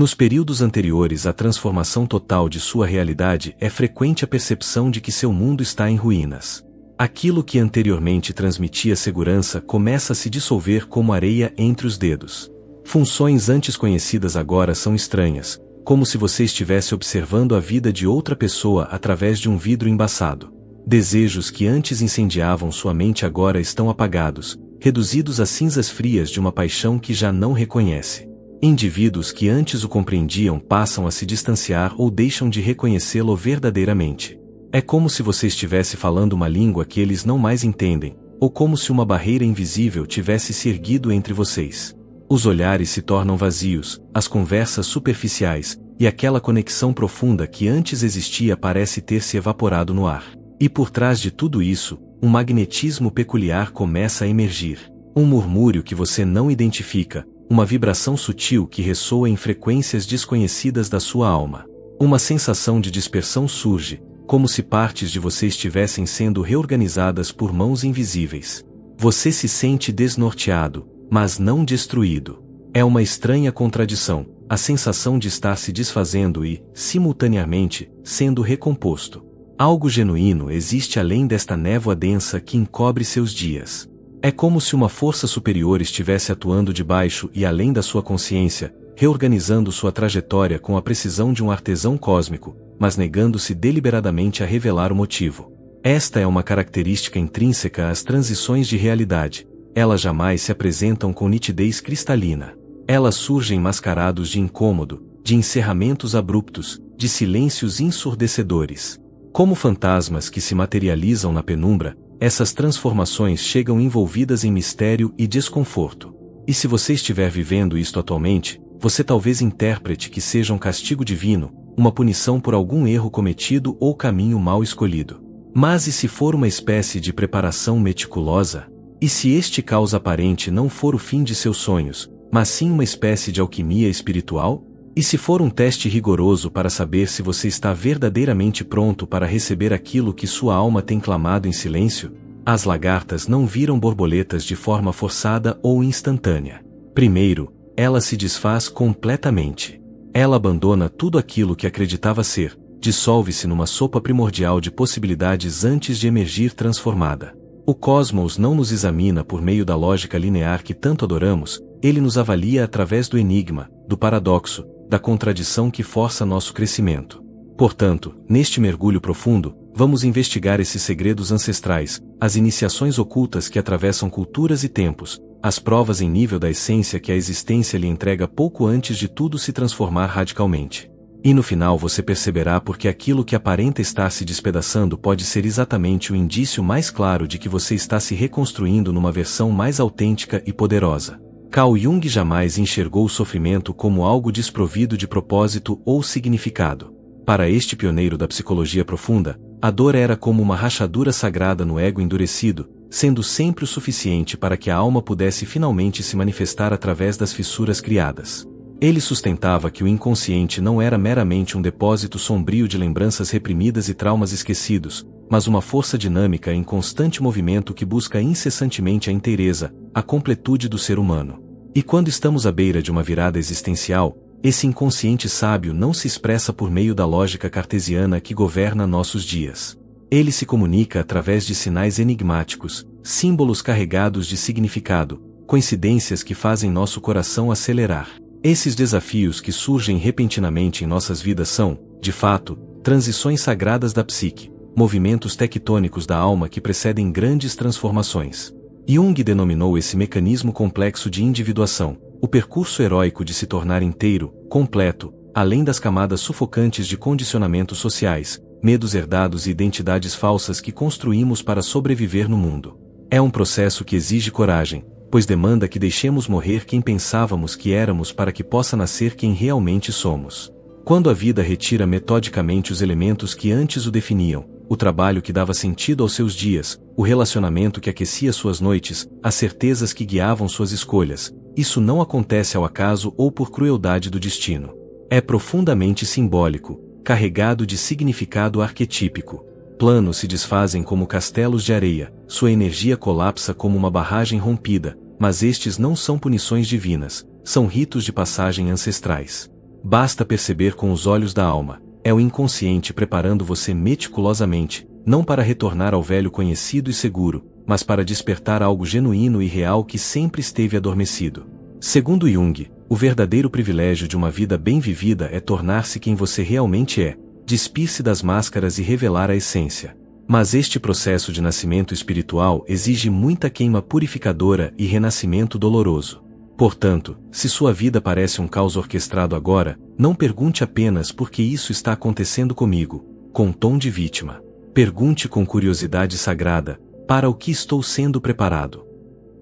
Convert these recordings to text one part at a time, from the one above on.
Nos períodos anteriores à transformação total de sua realidade, é frequente a percepção de que seu mundo está em ruínas. Aquilo que anteriormente transmitia segurança começa a se dissolver como areia entre os dedos. Funções antes conhecidas agora são estranhas, como se você estivesse observando a vida de outra pessoa através de um vidro embaçado. Desejos que antes incendiavam sua mente agora estão apagados, reduzidos a cinzas frias de uma paixão que já não reconhece. Indivíduos que antes o compreendiam passam a se distanciar ou deixam de reconhecê-lo verdadeiramente. É como se você estivesse falando uma língua que eles não mais entendem, ou como se uma barreira invisível tivesse se erguido entre vocês. Os olhares se tornam vazios, as conversas superficiais, e aquela conexão profunda que antes existia parece ter se evaporado no ar. E por trás de tudo isso, um magnetismo peculiar começa a emergir. Um murmúrio que você não identifica, uma vibração sutil que ressoa em frequências desconhecidas da sua alma. Uma sensação de dispersão surge, como se partes de você estivessem sendo reorganizadas por mãos invisíveis. Você se sente desnorteado, mas não destruído. É uma estranha contradição, a sensação de estar se desfazendo e, simultaneamente, sendo recomposto. Algo genuíno existe além desta névoa densa que encobre seus dias. É como se uma força superior estivesse atuando debaixo e além da sua consciência, reorganizando sua trajetória com a precisão de um artesão cósmico, mas negando-se deliberadamente a revelar o motivo. Esta é uma característica intrínseca às transições de realidade. Elas jamais se apresentam com nitidez cristalina. Elas surgem mascarados de incômodo, de encerramentos abruptos, de silêncios ensurdecedores. Como fantasmas que se materializam na penumbra, essas transformações chegam envolvidas em mistério e desconforto. E se você estiver vivendo isto atualmente, você talvez interprete que seja um castigo divino, uma punição por algum erro cometido ou caminho mal escolhido. Mas e se for uma espécie de preparação meticulosa? E se este caos aparente não for o fim de seus sonhos, mas sim uma espécie de alquimia espiritual? E se for um teste rigoroso para saber se você está verdadeiramente pronto para receber aquilo que sua alma tem clamado em silêncio? As lagartas não viram borboletas de forma forçada ou instantânea. Primeiro, ela se desfaz completamente. Ela abandona tudo aquilo que acreditava ser, dissolve-se numa sopa primordial de possibilidades antes de emergir transformada. O cosmos não nos examina por meio da lógica linear que tanto adoramos, ele nos avalia através do enigma, do paradoxo, da contradição que força nosso crescimento. Portanto, neste mergulho profundo, vamos investigar esses segredos ancestrais, as iniciações ocultas que atravessam culturas e tempos, as provas em nível da essência que a existência lhe entrega pouco antes de tudo se transformar radicalmente. E no final você perceberá porque aquilo que aparenta estar se despedaçando pode ser exatamente o indício mais claro de que você está se reconstruindo numa versão mais autêntica e poderosa. Carl Jung jamais enxergou o sofrimento como algo desprovido de propósito ou significado. Para este pioneiro da psicologia profunda, a dor era como uma rachadura sagrada no ego endurecido, sendo sempre o suficiente para que a alma pudesse finalmente se manifestar através das fissuras criadas. Ele sustentava que o inconsciente não era meramente um depósito sombrio de lembranças reprimidas e traumas esquecidos, mas uma força dinâmica em constante movimento que busca incessantemente a inteireza, a completude do ser humano. E quando estamos à beira de uma virada existencial, esse inconsciente sábio não se expressa por meio da lógica cartesiana que governa nossos dias. Ele se comunica através de sinais enigmáticos, símbolos carregados de significado, coincidências que fazem nosso coração acelerar. Esses desafios que surgem repentinamente em nossas vidas são, de fato, transições sagradas da psique, movimentos tectônicos da alma que precedem grandes transformações. Jung denominou esse mecanismo complexo de individuação, o percurso heróico de se tornar inteiro, completo, além das camadas sufocantes de condicionamentos sociais, medos herdados e identidades falsas que construímos para sobreviver no mundo. É um processo que exige coragem, pois demanda que deixemos morrer quem pensávamos que éramos para que possa nascer quem realmente somos. Quando a vida retira metodicamente os elementos que antes o definiam, o trabalho que dava sentido aos seus dias, o relacionamento que aquecia suas noites, as certezas que guiavam suas escolhas, isso não acontece ao acaso ou por crueldade do destino. É profundamente simbólico, carregado de significado arquetípico. Planos se desfazem como castelos de areia, sua energia colapsa como uma barragem rompida, mas estes não são punições divinas, são ritos de passagem ancestrais. Basta perceber com os olhos da alma. É o inconsciente preparando você meticulosamente, não para retornar ao velho conhecido e seguro, mas para despertar algo genuíno e real que sempre esteve adormecido. Segundo Jung, o verdadeiro privilégio de uma vida bem vivida é tornar-se quem você realmente é, despir-se das máscaras e revelar a essência. Mas este processo de nascimento espiritual exige muita queima purificadora e renascimento doloroso. Portanto, se sua vida parece um caos orquestrado agora, não pergunte apenas por que isso está acontecendo comigo, com tom de vítima. Pergunte com curiosidade sagrada, para o que estou sendo preparado?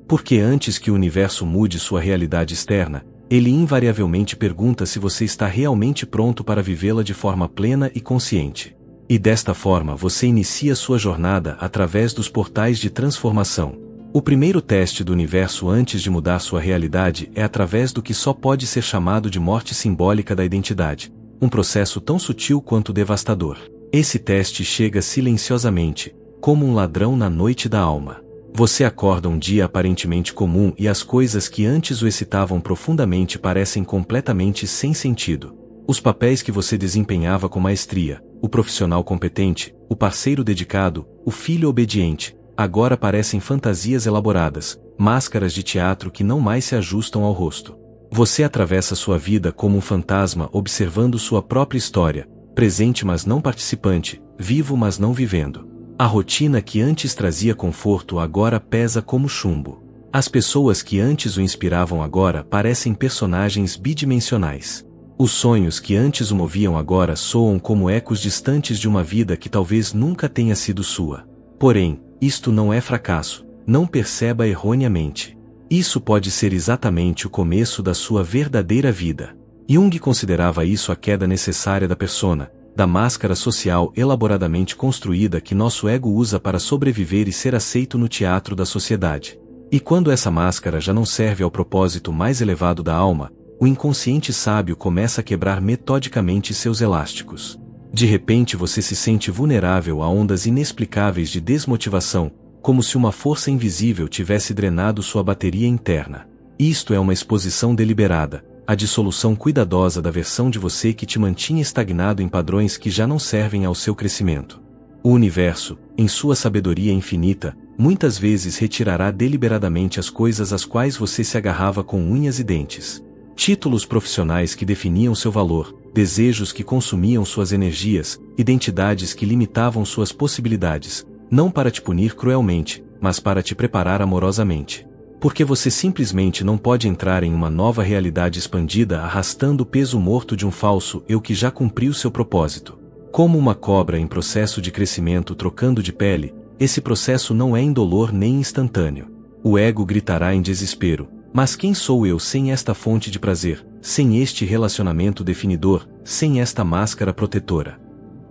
Porque antes que o universo mude sua realidade externa, ele invariavelmente pergunta se você está realmente pronto para vivê-la de forma plena e consciente. E desta forma você inicia sua jornada através dos portais de transformação. O primeiro teste do universo antes de mudar sua realidade é através do que só pode ser chamado de morte simbólica da identidade, um processo tão sutil quanto devastador. Esse teste chega silenciosamente, como um ladrão na noite da alma. Você acorda um dia aparentemente comum e as coisas que antes o excitavam profundamente parecem completamente sem sentido. Os papéis que você desempenhava com maestria, o profissional competente, o parceiro dedicado, o filho obediente, agora parecem fantasias elaboradas, máscaras de teatro que não mais se ajustam ao rosto. Você atravessa sua vida como um fantasma observando sua própria história, presente mas não participante, vivo mas não vivendo. A rotina que antes trazia conforto agora pesa como chumbo. As pessoas que antes o inspiravam agora parecem personagens bidimensionais. Os sonhos que antes o moviam agora soam como ecos distantes de uma vida que talvez nunca tenha sido sua. Porém, isto não é fracasso, não perceba erroneamente. Isso pode ser exatamente o começo da sua verdadeira vida. Jung considerava isso a queda necessária da persona, da máscara social elaboradamente construída que nosso ego usa para sobreviver e ser aceito no teatro da sociedade. E quando essa máscara já não serve ao propósito mais elevado da alma, o inconsciente sábio começa a quebrar metodicamente seus elásticos. De repente você se sente vulnerável a ondas inexplicáveis de desmotivação, como se uma força invisível tivesse drenado sua bateria interna. Isto é uma exposição deliberada, a dissolução cuidadosa da versão de você que te mantinha estagnado em padrões que já não servem ao seu crescimento. O universo, em sua sabedoria infinita, muitas vezes retirará deliberadamente as coisas às quais você se agarrava com unhas e dentes. Títulos profissionais que definiam seu valor, desejos que consumiam suas energias, identidades que limitavam suas possibilidades, não para te punir cruelmente, mas para te preparar amorosamente. Porque você simplesmente não pode entrar em uma nova realidade expandida arrastando o peso morto de um falso eu que já cumpriu seu propósito. Como uma cobra em processo de crescimento trocando de pele, esse processo não é indolor nem instantâneo. O ego gritará em desespero, mas quem sou eu sem esta fonte de prazer, sem este relacionamento definidor, sem esta máscara protetora?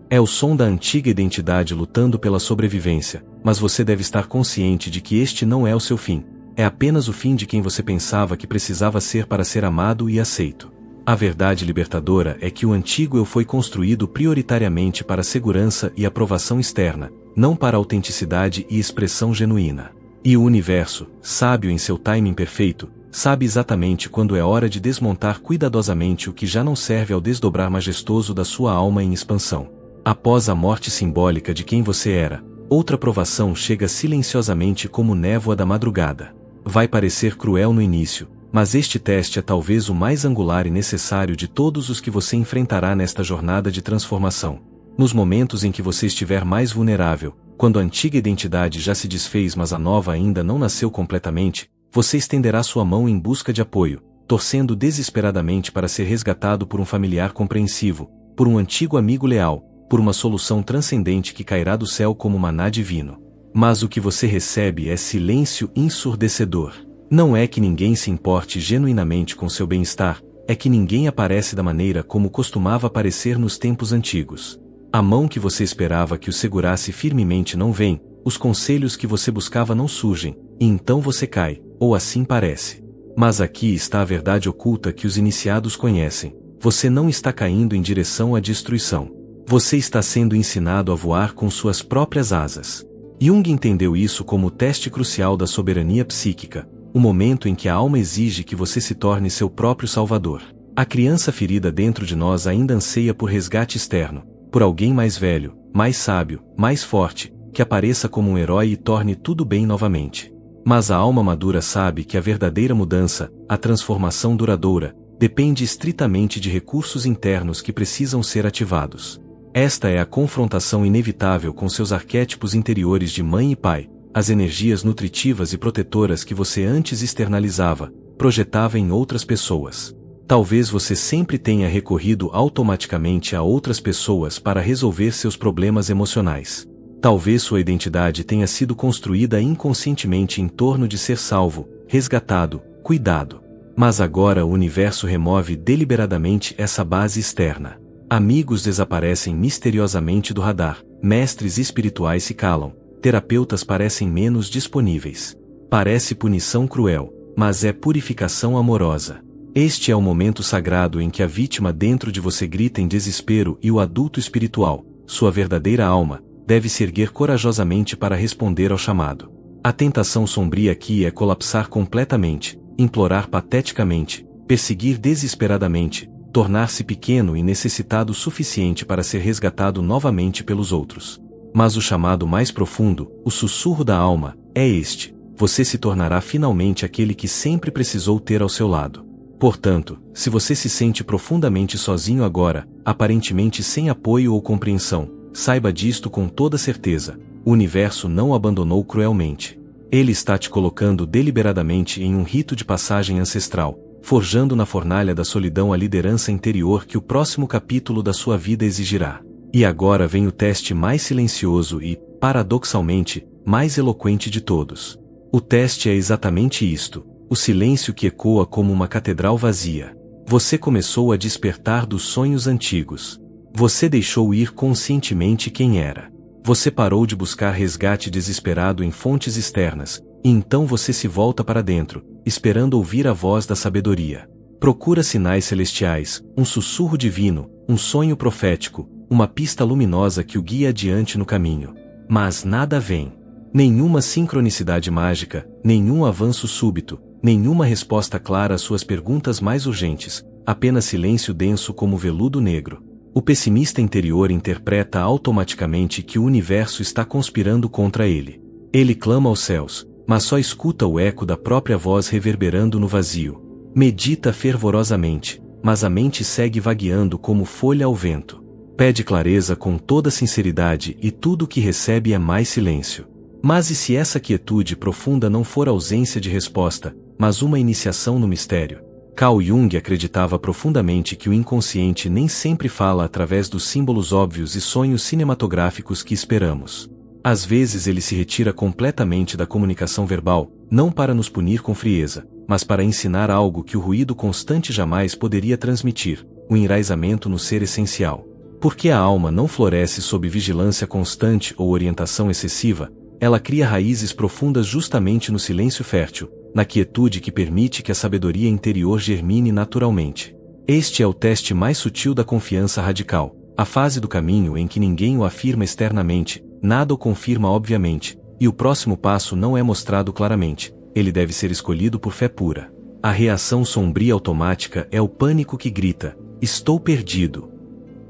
É o som da antiga identidade lutando pela sobrevivência, mas você deve estar consciente de que este não é o seu fim. É apenas o fim de quem você pensava que precisava ser para ser amado e aceito. A verdade libertadora é que o antigo eu foi construído prioritariamente para segurança e aprovação externa, não para autenticidade e expressão genuína. E o universo, sábio em seu timing perfeito, sabe exatamente quando é hora de desmontar cuidadosamente o que já não serve ao desdobrar majestoso da sua alma em expansão. Após a morte simbólica de quem você era, outra provação chega silenciosamente como névoa da madrugada. Vai parecer cruel no início, mas este teste é talvez o mais angular e necessário de todos os que você enfrentará nesta jornada de transformação. Nos momentos em que você estiver mais vulnerável, quando a antiga identidade já se desfez mas a nova ainda não nasceu completamente, você estenderá sua mão em busca de apoio, torcendo desesperadamente para ser resgatado por um familiar compreensivo, por um antigo amigo leal, por uma solução transcendente que cairá do céu como maná divino. Mas o que você recebe é silêncio ensurdecedor. Não é que ninguém se importe genuinamente com seu bem-estar, é que ninguém aparece da maneira como costumava aparecer nos tempos antigos. A mão que você esperava que o segurasse firmemente não vem, os conselhos que você buscava não surgem, e então você cai, ou assim parece. Mas aqui está a verdade oculta que os iniciados conhecem. Você não está caindo em direção à destruição. Você está sendo ensinado a voar com suas próprias asas. Jung entendeu isso como o teste crucial da soberania psíquica, o momento em que a alma exige que você se torne seu próprio salvador. A criança ferida dentro de nós ainda anseia por resgate externo, por alguém mais velho, mais sábio, mais forte, que apareça como um herói e torne tudo bem novamente. Mas a alma madura sabe que a verdadeira mudança, a transformação duradoura, depende estritamente de recursos internos que precisam ser ativados. Esta é a confrontação inevitável com seus arquétipos interiores de mãe e pai, as energias nutritivas e protetoras que você antes externalizava, projetava em outras pessoas. Talvez você sempre tenha recorrido automaticamente a outras pessoas para resolver seus problemas emocionais. Talvez sua identidade tenha sido construída inconscientemente em torno de ser salvo, resgatado, cuidado. Mas agora o universo remove deliberadamente essa base externa. Amigos desaparecem misteriosamente do radar, mestres espirituais se calam, terapeutas parecem menos disponíveis. Parece punição cruel, mas é purificação amorosa. Este é o momento sagrado em que a vítima dentro de você grita em desespero e o adulto espiritual, sua verdadeira alma, deve se erguer corajosamente para responder ao chamado. A tentação sombria aqui é colapsar completamente, implorar pateticamente, perseguir desesperadamente, tornar-se pequeno e necessitado o suficiente para ser resgatado novamente pelos outros. Mas o chamado mais profundo, o sussurro da alma, é este: você se tornará finalmente aquele que sempre precisou ter ao seu lado. Portanto, se você se sente profundamente sozinho agora, aparentemente sem apoio ou compreensão, saiba disto com toda certeza: o universo não o abandonou cruelmente. Ele está te colocando deliberadamente em um rito de passagem ancestral, forjando na fornalha da solidão a liderança interior que o próximo capítulo da sua vida exigirá. E agora vem o teste mais silencioso e, paradoxalmente, mais eloquente de todos. O teste é exatamente isto: o silêncio que ecoa como uma catedral vazia. Você começou a despertar dos sonhos antigos. Você deixou ir conscientemente quem era. Você parou de buscar resgate desesperado em fontes externas, e então você se volta para dentro, esperando ouvir a voz da sabedoria. Procura sinais celestiais, um sussurro divino, um sonho profético, uma pista luminosa que o guia adiante no caminho. Mas nada vem. Nenhuma sincronicidade mágica, nenhum avanço súbito, nenhuma resposta clara às suas perguntas mais urgentes, apenas silêncio denso como veludo negro. O pessimista interior interpreta automaticamente que o universo está conspirando contra ele. Ele clama aos céus, mas só escuta o eco da própria voz reverberando no vazio. Medita fervorosamente, mas a mente segue vagueando como folha ao vento. Pede clareza com toda sinceridade e tudo o que recebe é mais silêncio. Mas e se essa quietude profunda não for ausência de resposta, mas uma iniciação no mistério? Carl Jung acreditava profundamente que o inconsciente nem sempre fala através dos símbolos óbvios e sonhos cinematográficos que esperamos. Às vezes ele se retira completamente da comunicação verbal, não para nos punir com frieza, mas para ensinar algo que o ruído constante jamais poderia transmitir: o enraizamento no ser essencial. Porque a alma não floresce sob vigilância constante ou orientação excessiva, ela cria raízes profundas justamente no silêncio fértil, na quietude que permite que a sabedoria interior germine naturalmente. Este é o teste mais sutil da confiança radical, a fase do caminho em que ninguém o afirma externamente, nada o confirma obviamente, e o próximo passo não é mostrado claramente, ele deve ser escolhido por fé pura. A reação sombria automática é o pânico que grita: estou perdido.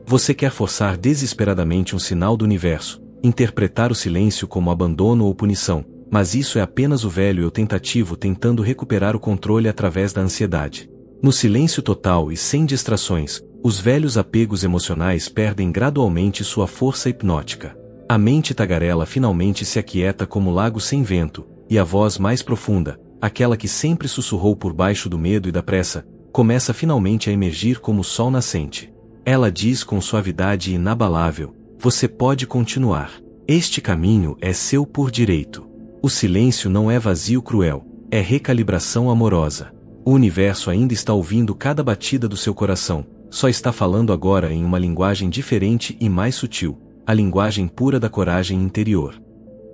Você quer forçar desesperadamente um sinal do universo, interpretar o silêncio como abandono ou punição, mas isso é apenas o velho eu tentativo tentando recuperar o controle através da ansiedade. No silêncio total e sem distrações, os velhos apegos emocionais perdem gradualmente sua força hipnótica. A mente tagarela finalmente se aquieta como lago sem vento, e a voz mais profunda, aquela que sempre sussurrou por baixo do medo e da pressa, começa finalmente a emergir como o sol nascente. Ela diz com suavidade inabalável: você pode continuar. Este caminho é seu por direito. O silêncio não é vazio cruel, é recalibração amorosa. O universo ainda está ouvindo cada batida do seu coração, só está falando agora em uma linguagem diferente e mais sutil, a linguagem pura da coragem interior.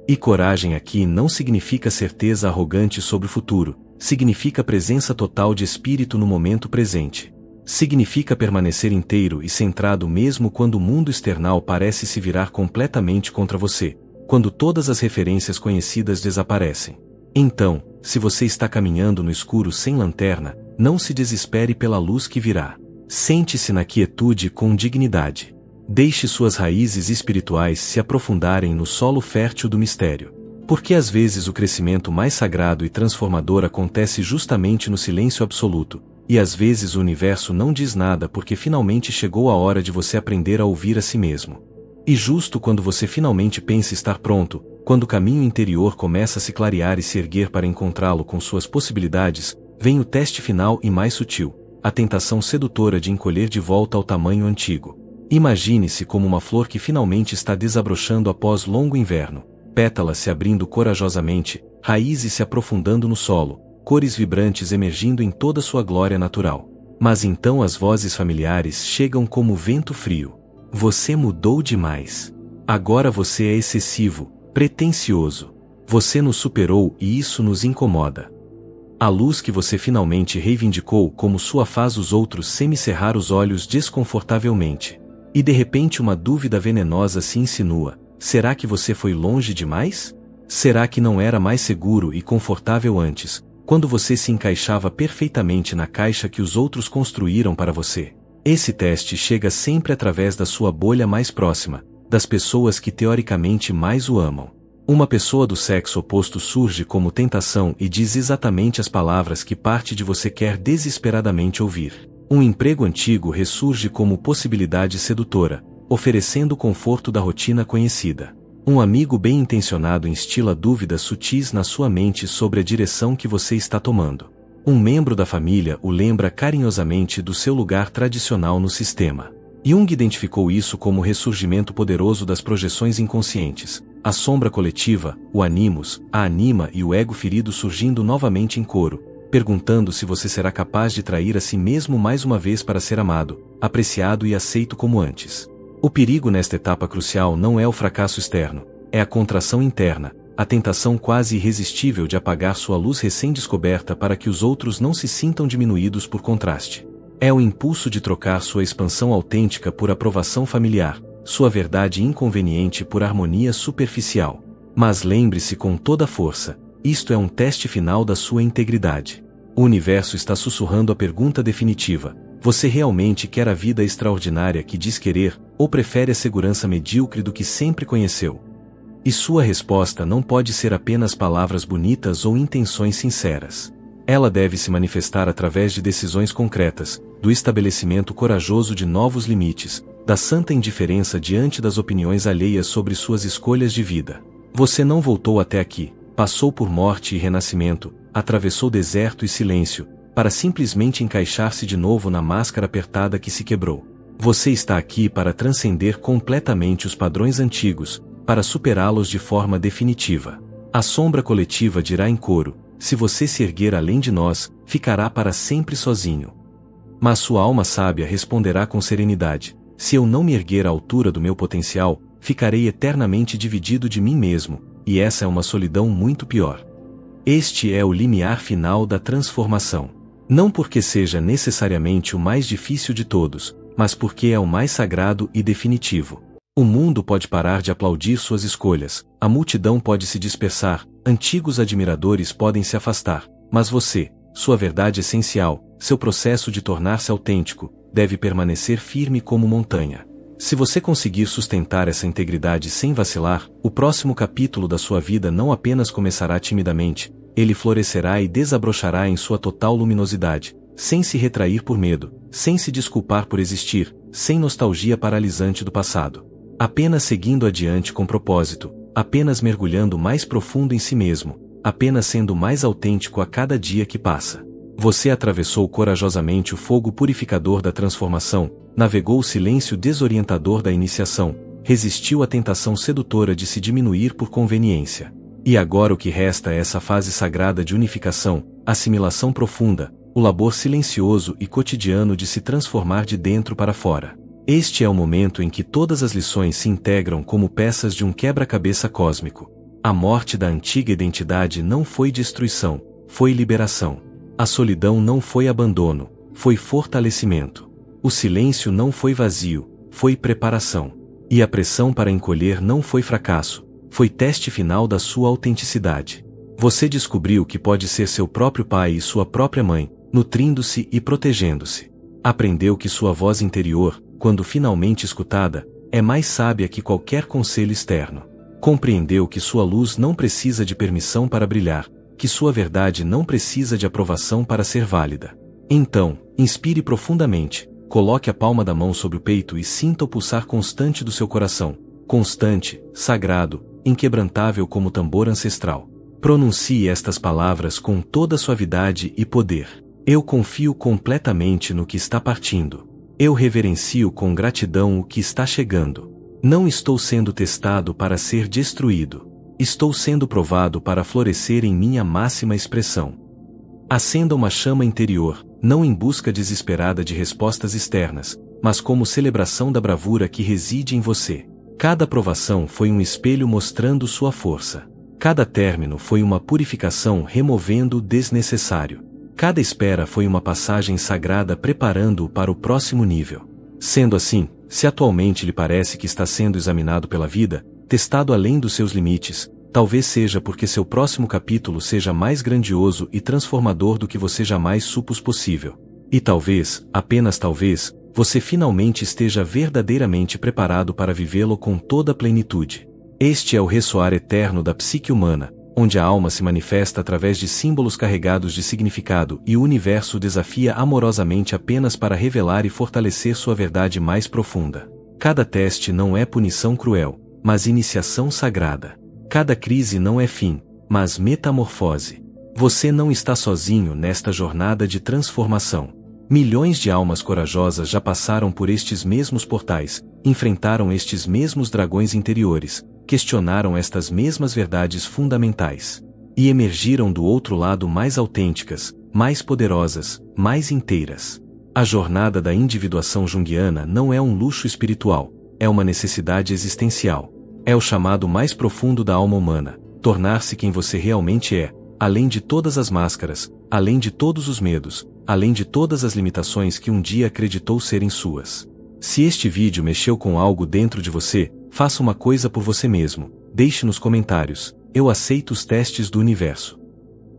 E coragem aqui não significa certeza arrogante sobre o futuro, significa presença total de espírito no momento presente. Significa permanecer inteiro e centrado mesmo quando o mundo external parece se virar completamente contra você, quando todas as referências conhecidas desaparecem. Então, se você está caminhando no escuro sem lanterna, não se desespere pela luz que virá. Sente-se na quietude com dignidade. Deixe suas raízes espirituais se aprofundarem no solo fértil do mistério. Porque às vezes o crescimento mais sagrado e transformador acontece justamente no silêncio absoluto, e às vezes o universo não diz nada porque finalmente chegou a hora de você aprender a ouvir a si mesmo. E justo quando você finalmente pensa estar pronto, quando o caminho interior começa a se clarear e se erguer para encontrá-lo com suas possibilidades, vem o teste final e mais sutil, a tentação sedutora de encolher de volta ao tamanho antigo. Imagine-se como uma flor que finalmente está desabrochando após longo inverno, pétalas se abrindo corajosamente, raízes se aprofundando no solo, cores vibrantes emergindo em toda sua glória natural. Mas então as vozes familiares chegam como vento frio. Você mudou demais. Agora você é excessivo, pretensioso. Você nos superou e isso nos incomoda. A luz que você finalmente reivindicou como sua faz os outros semicerrar os olhos desconfortavelmente. E de repente uma dúvida venenosa se insinua. Será que você foi longe demais? Será que não era mais seguro e confortável antes, quando você se encaixava perfeitamente na caixa que os outros construíram para você? Esse teste chega sempre através da sua bolha mais próxima, das pessoas que teoricamente mais o amam. Uma pessoa do sexo oposto surge como tentação e diz exatamente as palavras que parte de você quer desesperadamente ouvir. Um emprego antigo ressurge como possibilidade sedutora, oferecendo o conforto da rotina conhecida. Um amigo bem-intencionado instila dúvidas sutis na sua mente sobre a direção que você está tomando. Um membro da família o lembra carinhosamente do seu lugar tradicional no sistema. Jung identificou isso como o ressurgimento poderoso das projeções inconscientes, a sombra coletiva, o animus, a anima e o ego ferido surgindo novamente em coro, perguntando se você será capaz de trair a si mesmo mais uma vez para ser amado, apreciado e aceito como antes. O perigo nesta etapa crucial não é o fracasso externo, é a contração interna, a tentação quase irresistível de apagar sua luz recém-descoberta para que os outros não se sintam diminuídos por contraste. É o impulso de trocar sua expansão autêntica por aprovação familiar, sua verdade inconveniente por harmonia superficial. Mas lembre-se com toda força, isto é um teste final da sua integridade. O universo está sussurrando a pergunta definitiva: você realmente quer a vida extraordinária que diz querer, ou prefere a segurança medíocre do que sempre conheceu? E sua resposta não pode ser apenas palavras bonitas ou intenções sinceras. Ela deve se manifestar através de decisões concretas, do estabelecimento corajoso de novos limites, da santa indiferença diante das opiniões alheias sobre suas escolhas de vida. Você não voltou até aqui, passou por morte e renascimento, atravessou deserto e silêncio, para simplesmente encaixar-se de novo na máscara apertada que se quebrou. Você está aqui para transcender completamente os padrões antigos, para superá-los de forma definitiva. A sombra coletiva dirá em coro: se você se erguer além de nós, ficará para sempre sozinho. Mas sua alma sábia responderá com serenidade: se eu não me erguer à altura do meu potencial, ficarei eternamente dividido de mim mesmo, e essa é uma solidão muito pior. Este é o limiar final da transformação. Não porque seja necessariamente o mais difícil de todos, mas porque é o mais sagrado e definitivo. O mundo pode parar de aplaudir suas escolhas, a multidão pode se dispersar, antigos admiradores podem se afastar, mas você, sua verdade essencial, seu processo de tornar-se autêntico, deve permanecer firme como montanha. Se você conseguir sustentar essa integridade sem vacilar, o próximo capítulo da sua vida não apenas começará timidamente, ele florescerá e desabrochará em sua total luminosidade, sem se retrair por medo, sem se desculpar por existir, sem nostalgia paralisante do passado. Apenas seguindo adiante com propósito, apenas mergulhando mais profundo em si mesmo, apenas sendo mais autêntico a cada dia que passa. Você atravessou corajosamente o fogo purificador da transformação, navegou o silêncio desorientador da iniciação, resistiu à tentação sedutora de se diminuir por conveniência. E agora o que resta é essa fase sagrada de unificação, assimilação profunda, o labor silencioso e cotidiano de se transformar de dentro para fora. Este é o momento em que todas as lições se integram como peças de um quebra-cabeça cósmico. A morte da antiga identidade não foi destruição, foi liberação. A solidão não foi abandono, foi fortalecimento. O silêncio não foi vazio, foi preparação. E a pressão para encolher não foi fracasso, foi teste final da sua autenticidade. Você descobriu que pode ser seu próprio pai e sua própria mãe, nutrindo-se e protegendo-se. Aprendeu que sua voz interior, quando finalmente escutada, é mais sábia que qualquer conselho externo. Compreendeu que sua luz não precisa de permissão para brilhar, que sua verdade não precisa de aprovação para ser válida. Então, inspire profundamente, coloque a palma da mão sobre o peito e sinta o pulsar constante do seu coração, constante, sagrado, inquebrantável como tambor ancestral. Pronuncie estas palavras com toda suavidade e poder. Eu confio completamente no que está partindo. Eu reverencio com gratidão o que está chegando. Não estou sendo testado para ser destruído. Estou sendo provado para florescer em minha máxima expressão. Acenda uma chama interior, não em busca desesperada de respostas externas, mas como celebração da bravura que reside em você. Cada provação foi um espelho mostrando sua força. Cada término foi uma purificação removendo o desnecessário. Cada espera foi uma passagem sagrada preparando-o para o próximo nível. Sendo assim, se atualmente lhe parece que está sendo examinado pela vida, testado além dos seus limites, talvez seja porque seu próximo capítulo seja mais grandioso e transformador do que você jamais supôs possível. E talvez, apenas talvez, você finalmente esteja verdadeiramente preparado para vivê-lo com toda a plenitude. Este é o ressoar eterno da psique humana, onde a alma se manifesta através de símbolos carregados de significado e o universo desafia amorosamente apenas para revelar e fortalecer sua verdade mais profunda. Cada teste não é punição cruel, mas iniciação sagrada. Cada crise não é fim, mas metamorfose. Você não está sozinho nesta jornada de transformação. Milhões de almas corajosas já passaram por estes mesmos portais, enfrentaram estes mesmos dragões interiores, questionaram estas mesmas verdades fundamentais. E emergiram do outro lado mais autênticas, mais poderosas, mais inteiras. A jornada da individuação junguiana não é um luxo espiritual, é uma necessidade existencial. É o chamado mais profundo da alma humana, tornar-se quem você realmente é, além de todas as máscaras, além de todos os medos, além de todas as limitações que um dia acreditou serem suas. Se este vídeo mexeu com algo dentro de você, faça uma coisa por você mesmo, deixe nos comentários, eu aceito os testes do universo.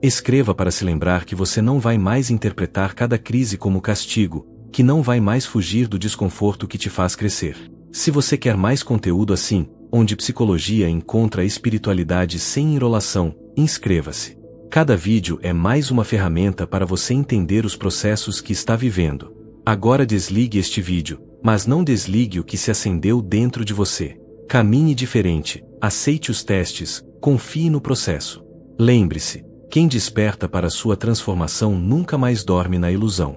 Escreva para se lembrar que você não vai mais interpretar cada crise como castigo, que não vai mais fugir do desconforto que te faz crescer. Se você quer mais conteúdo assim, onde psicologia encontra espiritualidade sem enrolação, inscreva-se. Cada vídeo é mais uma ferramenta para você entender os processos que está vivendo. Agora desligue este vídeo, mas não desligue o que se acendeu dentro de você. Caminhe diferente, aceite os testes, confie no processo. Lembre-se, quem desperta para sua transformação nunca mais dorme na ilusão.